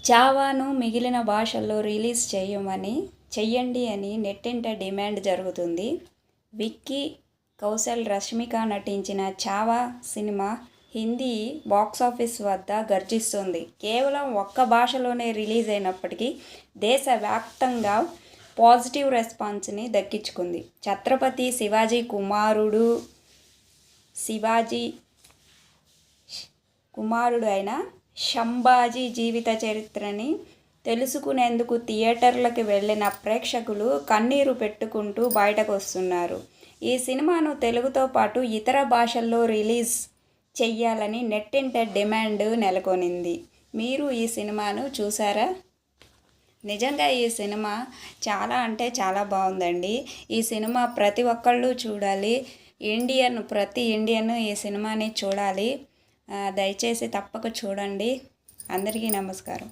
చావాను మిగిలిన భాషల్లో రిలీజ్ చెయ్యండి అని నెట్టింట డిమాండ్ జరుగుతుంది. విక్కీ కౌశల్, రష్మిక నటించిన చావా సినిమా హిందీ బాక్సాఫీస్ వద్ద గర్జిస్తోంది. కేవలం ఒక్క భాషలోనే రిలీజ్ అయినప్పటికీ దేశవ్యాప్తంగా పాజిటివ్ రెస్పాన్స్ని దక్కించుకుంది. ఛత్రపతి శివాజీ కుమారుడు అయిన సంభాజీ జీవిత చరిత్రని తెలుసుకునేందుకు థియేటర్లకు వెళ్లిన ప్రేక్షకులు కన్నీరు పెట్టుకుంటూ బయటకు వస్తున్నారు. ఈ సినిమాను తెలుగుతో పాటు ఇతర భాషల్లో రిలీజ్ చెయ్యాలని నెట్టింట డిమాండ్ నెలకొనింది. మీరు ఈ సినిమాను చూసారా? నిజంగా ఈ సినిమా చాలా అంటే చాలా బాగుందండి. ఈ సినిమా ప్రతి ఒక్కళ్ళు చూడాలి. ప్రతి ఇండియన్ ఈ సినిమాని చూడాలి. దయచేసి తప్పక చూడండి. అందరికీ నమస్కారం.